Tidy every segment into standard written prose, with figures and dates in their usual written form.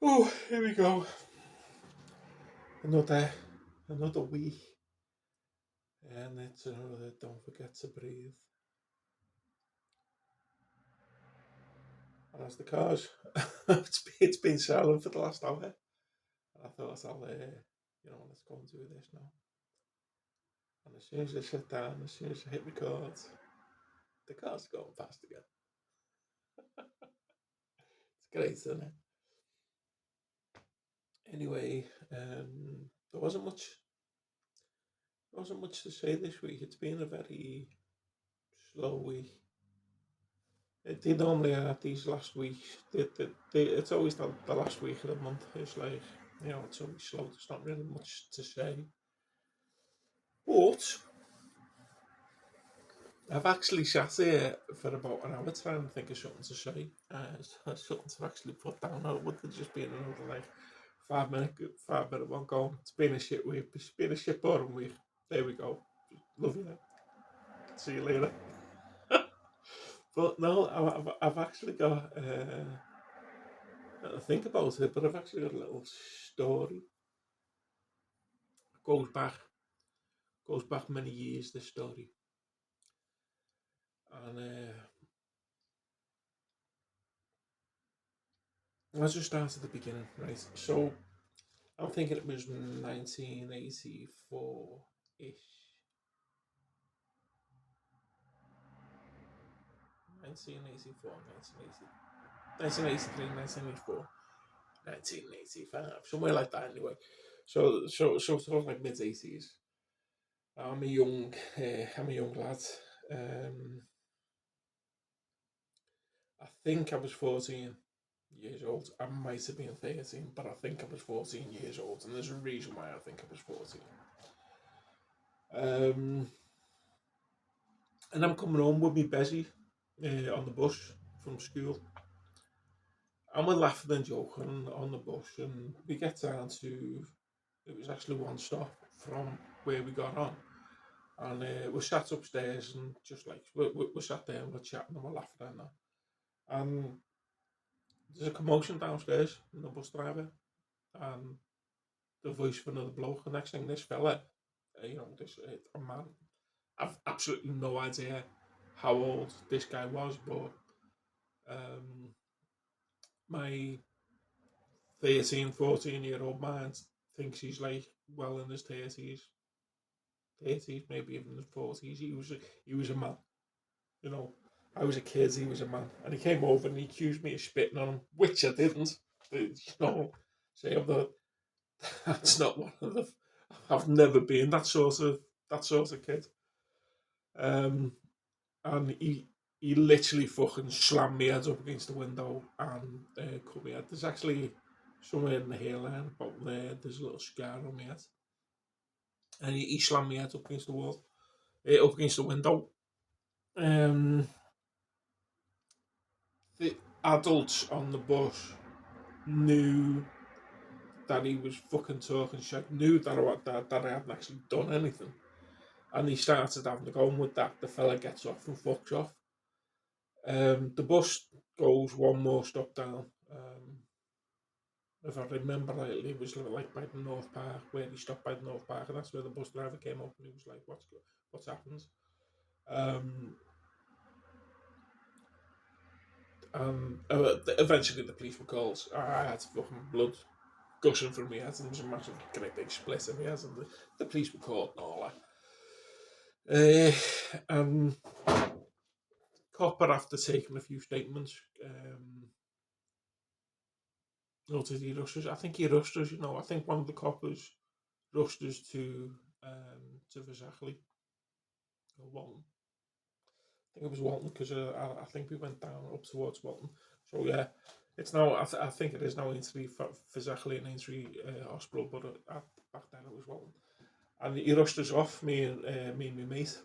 Oh, here we go. Another another week, and it's another. Don't forget to breathe. And as the cars, it's been silent for the last hour, and I thought let's go and do this now. And as soon as I sit down, as soon as I hit record, the cars are going fast again. It's great, isn't it? Anyway, there wasn't much to say this week. It's been a very slow week. They normally are these last weeks. It's always the last week of the month. It's like, it's always slow. There's not really much to say. But I've actually sat here for about an hour trying to think of something to say. Something to actually put down. Or would there just be another like 5 minute one going? It's been a shit week. It's been a shit boring week. There we go. Love you. See you later. But no, I've actually got. Think about it, but I've actually got a little story. Goes back goes back many years. This story, and let's just start at the beginning, right? So I'm thinking it was 1984 ish, 1984, 1983, 1984, 1985, somewhere like that. Anyway, so sort of like mid 80s. I'm a young lad. Um, I think I was 14 years old. I might have been 13, but I think I was 14 years old, and there's a reason why I think I was 14. Um, and I'm coming home with me Bezzy on the bus from school. And we're laughing and joking on the bus, and we get down to it was actually one stop from where we got on. And we sat upstairs and just like we sat there and we're chatting and we're laughing and that. And there's a commotion downstairs in the bus driver, and the voice of another bloke. The next thing, this fella, this a man. I've absolutely no idea how old this guy was, but um, my 13, 14 year old mind thinks he's like well in his 30s, maybe even his 40s. He was a man, you know. I was a kid, he was a man, and he came over and he accused me of spitting on him, which I didn't. Say I'm the that's not one of the. I've never been that sort of kid. Um, and he literally fucking slammed me head up against the window and cut me head. There's actually somewhere in the hairline about there. There's a little scar on my head, and he slammed me head up against the wall, up against the window. Um, the adults on the bus knew that he was fucking talking shit. Knew that I hadn't actually done anything, and he started having to go on with that. The fella gets off and fucks off. The bus goes one more stop down. If I remember rightly, it was like by the North Park, where he stopped by the North Park, and that's where the bus driver came up and he was like, "What's happened?" Um, and eventually the police were called. I had fucking blood gushing from my head, and there was a massive, great big split in my head, and the police were called and all that. And Copper, after taking a few statements, did he rush us? I think he rushed us. I think one of the coppers rushed us to Verzachley or Walton. I think it was Walton because I think we went down up towards Walton. So yeah, it's now. I think it is now Aintree for Verzachley and Aintree Hospital, but back then it was Walton. And he rushed us off, me and my mate,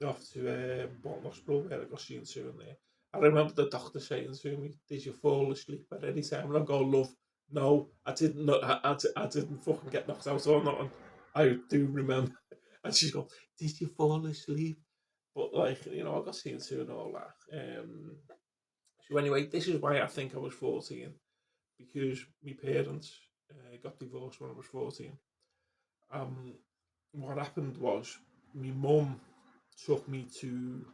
off to Bolton Hospital where I got seen to in there. I remember the doctor saying to me, "Did you fall asleep at any time?" And I go, "Love, no, I didn't. I didn't fucking get knocked out or nothing." I do remember. And she's go, "Did you fall asleep?" But like, I got seen to and all that. So anyway, this is why I think I was 14 because my parents got divorced when I was 14. Um, what happened was my mum took me to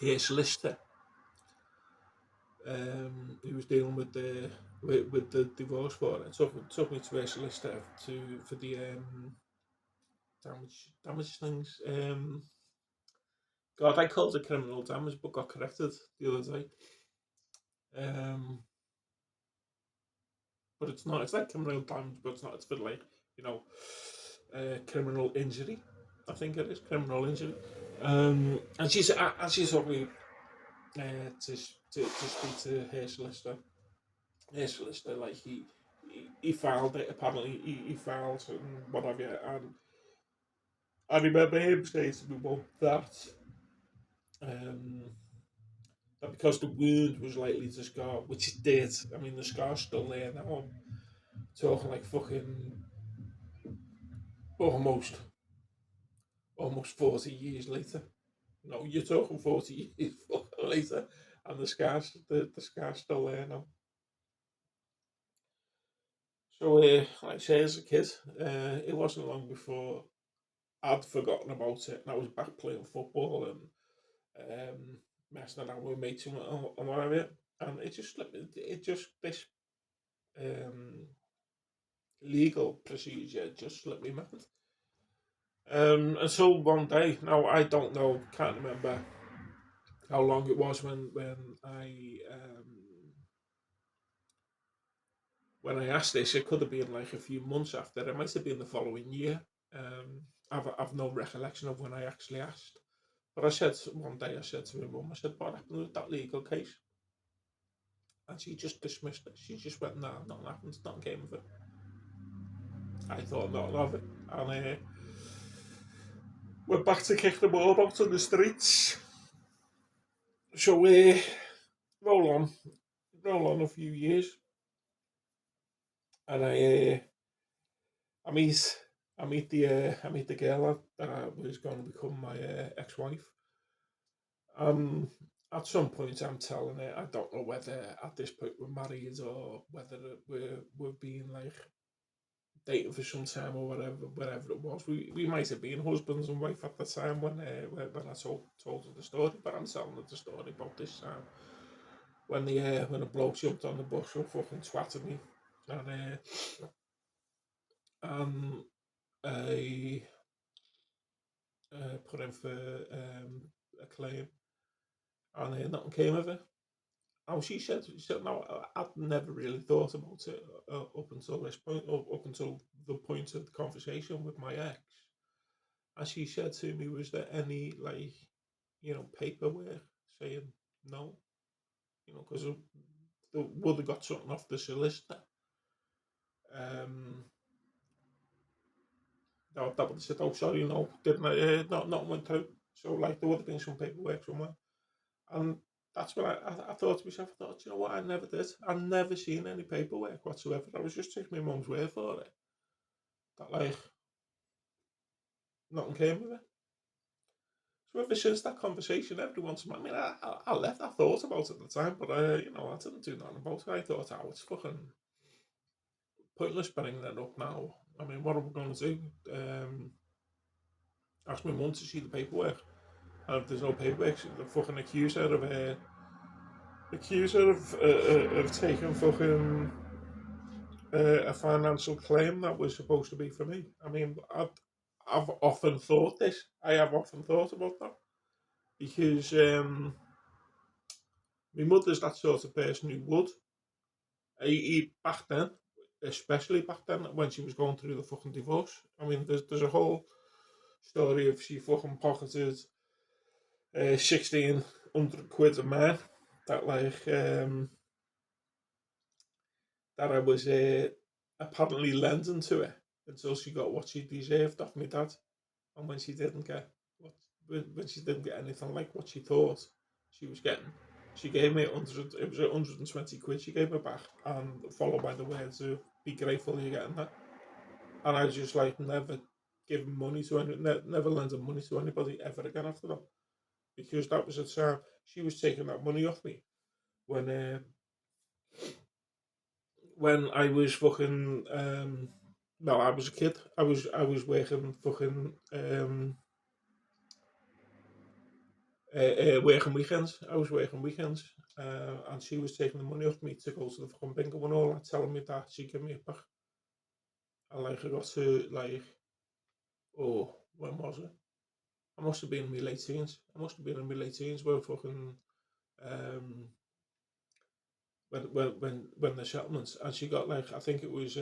a solicitor who was dealing with the divorce for it. Took me to a solicitor for the damage things. God, I called it criminal damage, but got corrected the other day. Um, but it's not. It's like criminal damage, but it's not. It's for like you know, criminal injury. I think it is criminal injury. And she told me to speak to her solicitor. Her solicitor, like he filed it. Apparently, he filed and what have you. And I remember him saying to me, "Well, um, that because the wound was likely to scar, which it did. I mean, the scar's still there now. I'm talking like fucking almost almost 40 years later. No, you're talking 40 years later, and the scar's still there now. So, like I say, as a kid, it wasn't long before I'd forgotten about it, and I was back playing football and messing around with mates and whatever. And it just slipped. It just this um, legal procedure just slipped me mind. And so one day, now I don't know, can't remember how long it was when I asked this. It could have been like a few months after. It might have been the following year. I've no recollection of when I actually asked. But one day, I said to my mum, I said, what happened with that legal case? And she just dismissed it. She just went, nah, nothing happened, nothing came of it. I thought nothing of it. And went back to kick the ball about on the streets. So roll on, roll on a few years. And meet I meet the girl that was going to become my ex-wife. Um, at some point, I'm telling her I don't know whether at this point we're married or whether we're being like dating for some time or whatever it was. We might have been husbands and wife at the time when I told her the story, but I'm telling her the story about this time when the bloke jumped on the bus and fucking twatted me, and um, I put in for a claim, and nothing came of it. Oh, she said, no, I'd never really thought about it up until this point, up until the point of the conversation with my ex. And she said to me, was there any, like, paperwork saying no? Because they would have got something off the solicitor. Um, that would have said, oh, sorry, no, didn't I? Not went through. So, like, there would have been some paperwork somewhere. And that's what I thought to myself. I thought, you know what, I never did. I've never seen any paperwork whatsoever. I was just taking my mum's word for it. That, like, nothing came of it. So ever since that conversation, every once in a while, I mean, I left. I thought about it at the time, but I didn't do nothing about it. I thought, oh, it's fucking pointless bringing that up now. I mean, what are we going to do? Ask my mum to see the paperwork, and if there's no paperwork, the fucking accuse her of taking fucking a financial claim that was supposed to be for me. I mean, I've often thought this. I have often thought about that because my mother's that sort of person who would. Back then, especially back then when she was going through the fucking divorce. I mean, there's a whole story of she fucking pocketed 1,600 quid of mine that that I was apparently lending to her until she got what she deserved off my dad. And when she didn't get what when she didn't get anything like what she thought she was getting, she gave me 100. It was 120 quid. She gave me back, and followed by the words of "Be grateful you're getting that." And I just like never giving money to never lending money to anybody ever again after that, because that was the time she was taking that money off me when when I was fucking well, I was a kid. I was working fucking working weekends. I was working weekends, and she was taking the money off me to go to the fucking bingo and all, and telling me that she'd give me it back. And like I got to like, oh, when was it? I must have been in my late teens. I must have been in my late teens when fucking um when the settlements, and she got like, I think it was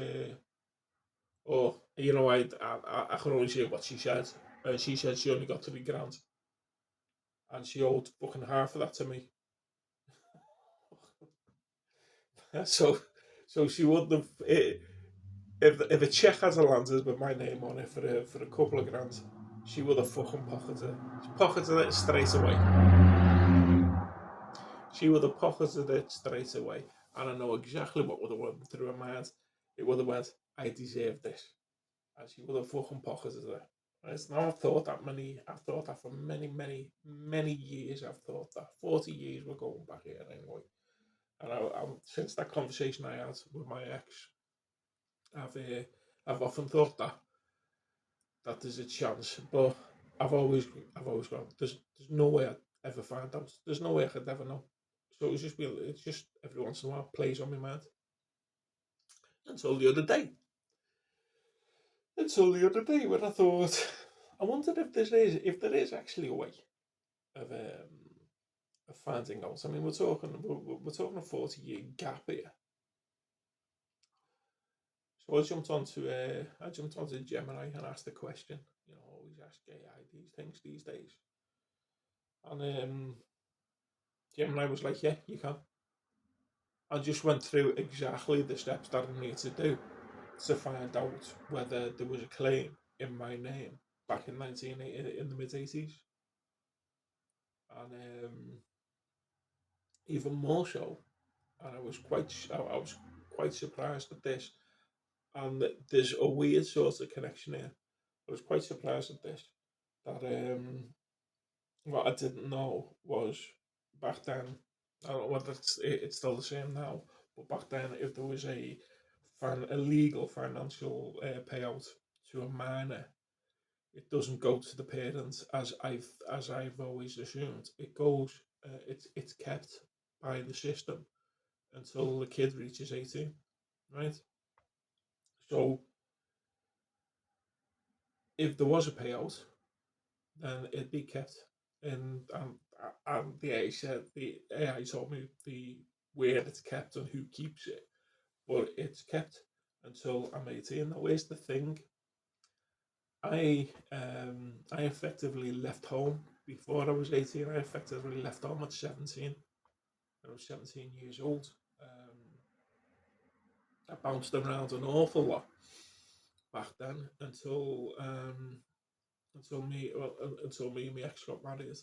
oh, you know, I can only say what she said. She said she only got 3 grand, and she owed fucking half of that to me. so so she wouldn't have if a check has a landed with my name on it for a couple of grand, she would have fucking pocketed it. She pocketed it straight away. She would have pocketed it straight away, and I know exactly what would have went through her mind. It would have went, I deserve this, and she would have fucking pocketed it. And it's now I've thought that many. I've thought that for many, many, many years. I've thought that 40 years we're going back here anyway. And since that conversation I had with my ex, I've uh, I've often thought that there's a chance, but I've always gone. There's no way I'd ever find out. There's no way I could ever know. So it's just every once in a while plays on my mind. Until the other day, when I thought, I wondered if there is actually a way of finding out. I mean, we're talking a 40-year gap here. So I jumped onto Gemini and asked the question. You know, I always ask AI these things these days, and Gemini was like, "Yeah, you can." I just went through exactly the steps that I need to do to find out whether there was a claim in my name back in 1980, in the mid 80s, and even more so. And I was quite surprised at this. And there's a weird sort of connection here. I was quite surprised at this. That what I didn't know was back then. I don't know whether it's still the same now, but back then, if there was a legal financial payout to a minor, it doesn't go to the parents as I've always assumed. It goes, it's kept by the system until the kid reaches 18, right? So if there was a payout, then it'd be kept. And the AI told me the where it's kept and who keeps it, but it's kept until I'm 18. Now, where's the thing? I effectively left home before I was 18. I effectively left home at 17. I was 17 years old. I bounced around an awful lot back then until me and my ex got married.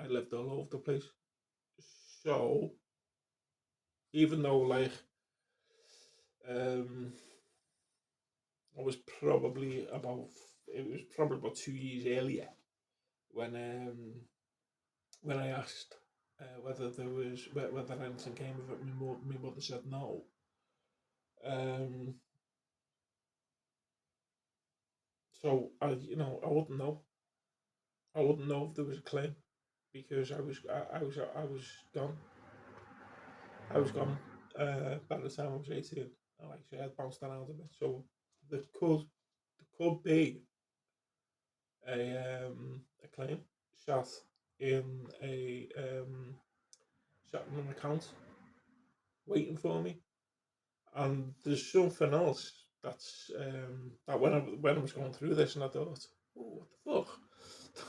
I lived all over the place. So even though um, I was probably about it was probably about 2 years earlier when um, when I asked whether anything came of it. My mother said no. Um, so I wouldn't know. I wouldn't know if there was a claim because I was gone. I was gone by the time I was 18. And like I said, I bounced around a bit. So there could be a claim shot in a sat in an account waiting for me. And there's something else that when I was going through this, and I thought, oh, what the fuck?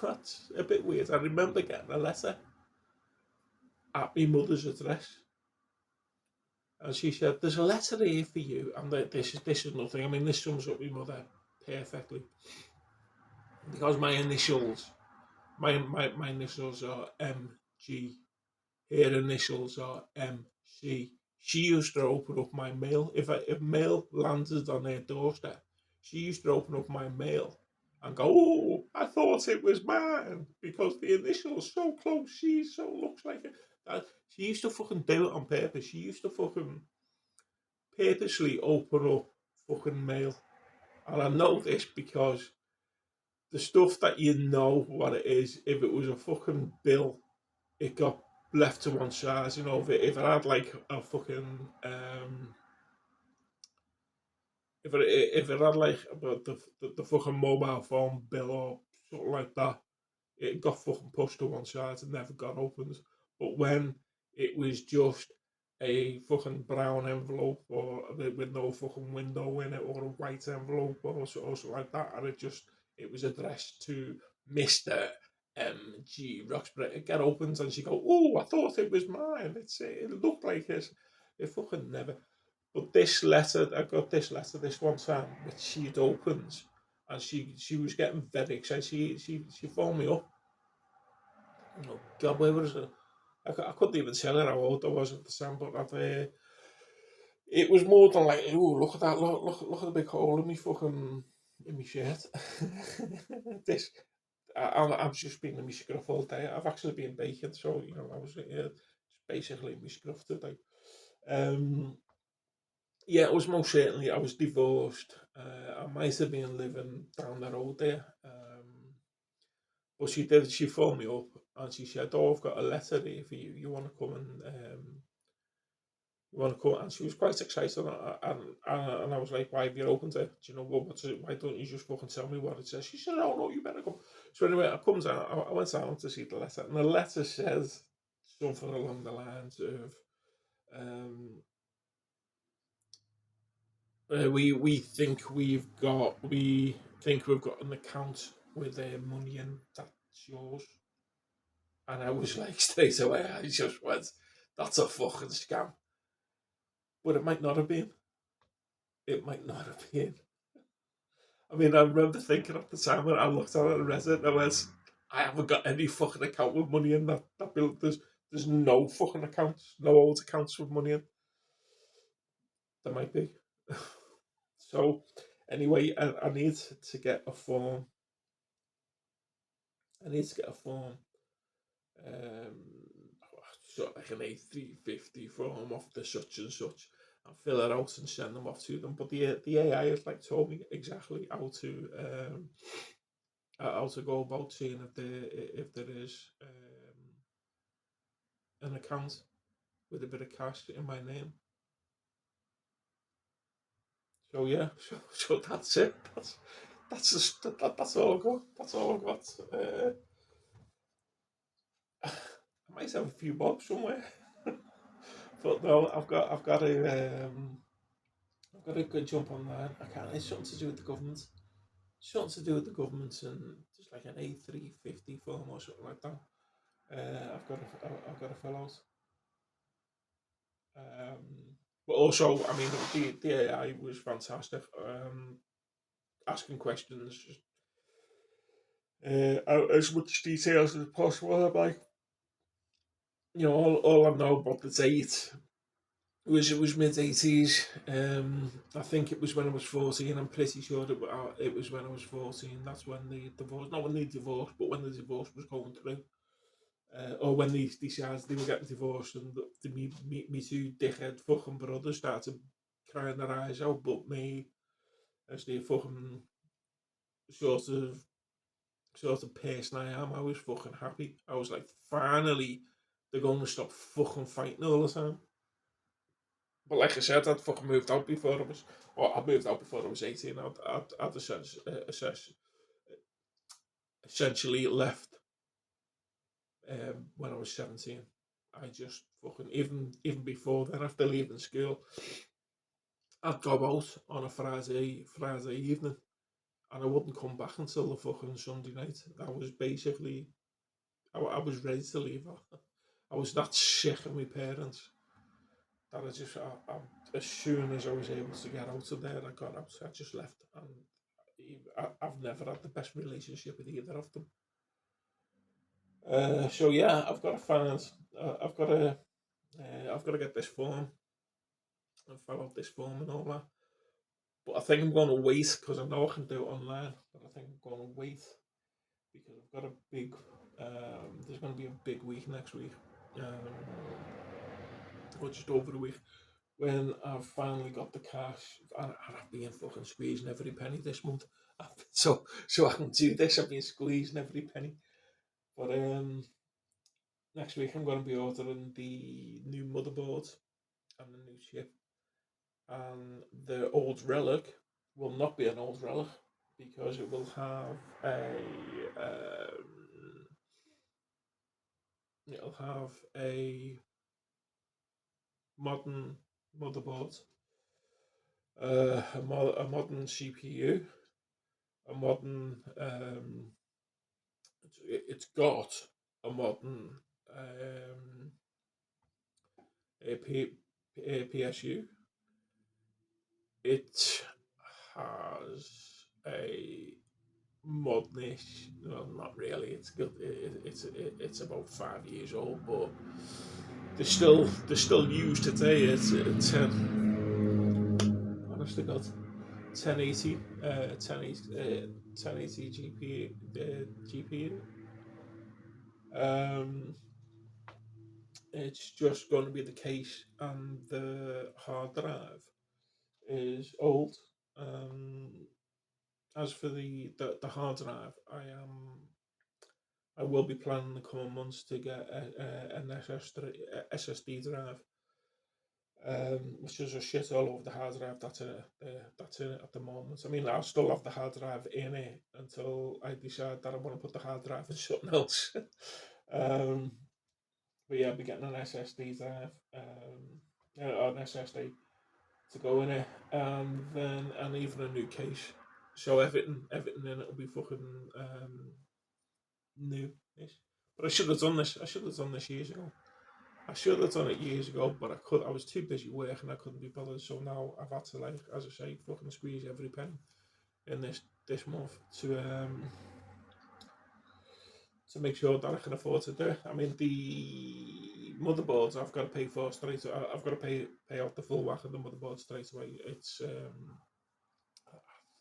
That's a bit weird. I remember getting a letter at my mother's address, and she said, "There's a letter here for you." And this is nothing. I mean, this sums up my mother perfectly because my initials are MG. Her initials are MC. She used to open up my mail. If mail landed on her doorstep, she used to open up my mail and go, "Oh, I thought it was mine because the initials so close. She so looks like it." She used to fucking do it on purpose. She used to fucking purposely open up fucking mail. And I know this because the stuff that you know what it is, if it was a fucking bill, it got left to one side. You know, if it had like a fucking if it had like about the fucking mobile phone bill or something like that, it got fucking pushed to one side and never got opened. But when it was just a fucking brown envelope or with no fucking window in it, or a white envelope or something like that, and it was addressed to Mister G Roxburgh, it got opened and she go, "Oh, I thought it was mine. It looked like this." It fucking never. But this letter, I got this letter this one time, which she'd opened, and she was getting very excited. She phoned me up. Oh God, where was it? I couldn't even tell her how old I was at the time, but it was more than like, oh, look at that, look at the big hole in me fucking in my shirt. this, I'm just been in my scruff all day. I've actually been baking, so I was basically in my scruff today. Um, yeah, it was most certainly. I was divorced. I might have been living down the road there. But she did. She phoned me up and she said, "Oh, I've got a letter here for you. You want to come and you want to come?" And she was quite excited. And I was like, "Why have you opened it? Do you know what? What's it? Why don't you just fucking tell me what it says?" She said, "Oh no, you better come." So anyway, I comes out. I went down to see the letter, and the letter says something along the lines of. Um, we think we've got an account with money in that's yours, and I was like straight away I just went, that's a fucking scam. But it might not have been. It might not have been. I mean, I remember thinking at the time when I looked at it and read it, and I went, I haven't got any fucking account with money in that bill. There's no fucking accounts, no old accounts with money in. There might be. So anyway, I need to get a form. I need to get a form, sort of like an A350 form off the such and such, and fill it out and send them off to them. But the AI has like told me exactly how to go about seeing if there is an account with a bit of cash in my name. So yeah, so that's it. That's all I got. That's all I got. I might have a few bob somewhere, but no, I've got a good jump on that. I can't. It's something to do with the government. Something to do with the government and just like an A350 form or something like that. I've got to fill out. But also, I mean, the AI was fantastic. Asking questions, as much details as possible. I'm like, all I know about the date it was mid 80s. I think it was when I was 14. I'm pretty sure it was when I was 14. That's when the divorce, not when they divorced, but when the divorce was going through. Or when they decided they were getting divorced, and me two dickhead fucking brothers started crying their eyes out, but me, as the fucking sort of person I am, I was fucking happy. I was like, finally, they're going to stop fucking fighting all the time. But like I said, I'd fucking moved out before I was, or I moved out before I was 18. I'd essentially left when I was 17. I just fucking, even before then, after leaving school, I'd go out on a Friday evening, and I wouldn't come back until the fucking Sunday night. I was basically, I was ready to leave. I was that sick of my parents that as soon as I was able to get out of there, I got out. I just left, and I've never had the best relationship with either of them. So yeah, I've got to find. I've got to get this form and fill out this form and all that. But I think I'm going to wait because I know I can do it online. But I think I'm going to wait because I've got a big. There's going to be a big week next week, or just over a week. when I've finally got the cash, and I've been fucking squeezing every penny this month. So I can do this. I've been squeezing every penny. But next week I'm going to be ordering the new motherboard and the new chip, and the old relic will not be an old relic because it will have it'll have a modern motherboard, a modern CPU, a modern it's got a modern um, a PSU. It has a modernish. Well, not really. It's good. It's about 5 years old, but they're still used today. It's 10. Honest to God, 1080, 1080 GPU. Um, it's just going to be the case, and the hard drive is old. Um, as for the hard drive, I will be planning in the coming months to get an SSD drive, which is a shit all over the hard drive that's in it at the moment. I mean, I'll still have the hard drive in it until I decide that I want to put the hard drive in something else. um, but yeah, I'll be getting an SSD drive, or an SSD to go in it, and even a new case. So everything in it will be fucking new-ish. But I should have done this. I should have done this years ago. I should have done it years ago, but I could. I was too busy working. I couldn't be bothered. So now I've had to, like, as I say, fucking squeeze every penny in this month to make sure that I can afford to do it. I mean, the motherboards I've got to pay for straight. I've got to pay out the full whack of the motherboard straight away. It's I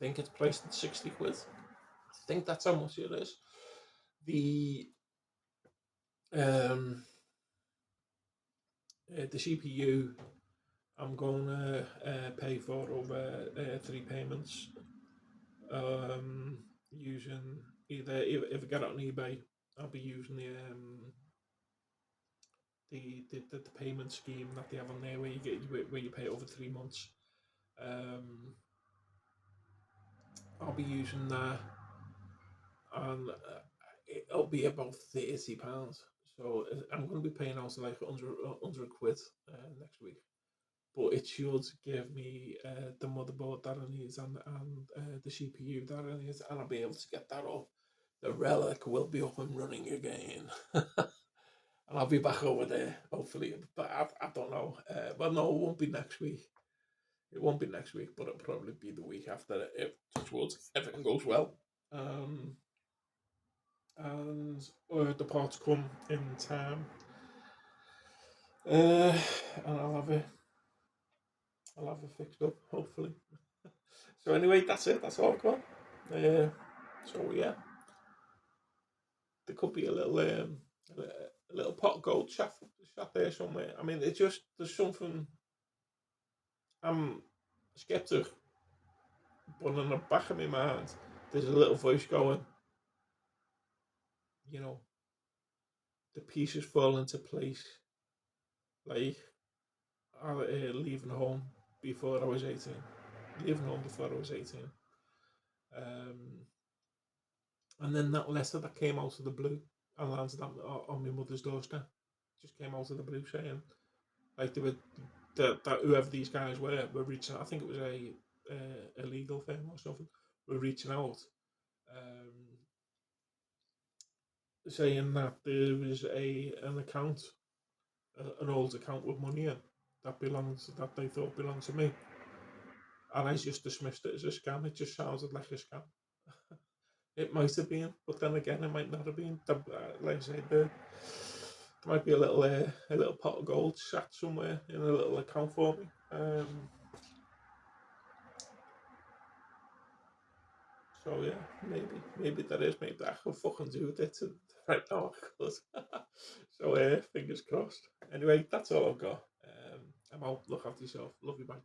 think it's priced at 60 quid. I think that's how much it is. The um the CPU I'm going to pay for over 3 payments. Using either if I get it on eBay, I'll be using the payment scheme that they have on there, where you pay over 3 months. Um, I'll be using that, and it'll be about £30. So I'm going to be paying out like 100 quid next week. But it should give me the motherboard that I need, and the CPU that I need, and I'll be able to get that up. The relic will be up and running again. And I'll be back over there, hopefully. But I don't know. Well, no, it won't be next week. It won't be next week, but it'll probably be the week after, if touch wood, everything goes well. Um, and the parts come in time. And I'll have it fixed up, hopefully. So anyway, that's it. That's all I've got. So yeah, there could be a little pot of gold shot there somewhere. I mean, it just there's something. I'm skeptic, but in the back of my mind, there's a little voice going, you know, the pieces fall into place. Like leaving home before I was 18. Leaving home before I was 18. Um, and then that letter that came out of the blue and landed on my mother's doorstep just came out of the blue saying, like, they were that whoever these guys were reaching out. I think it was a legal firm or something. Were reaching out, um, saying that there was an account, an old account with money in that they thought belonged to me, and I just dismissed it as a scam. It just sounded like a scam. It might have been, but then again, it might not have been. Like I said, there might be a little pot of gold sat somewhere in a little account for me. So yeah, maybe that is. Maybe I could fucking do it right now. I could. So fingers crossed. Anyway, that's all I've got. I'm out. Look after yourself. Love you, man.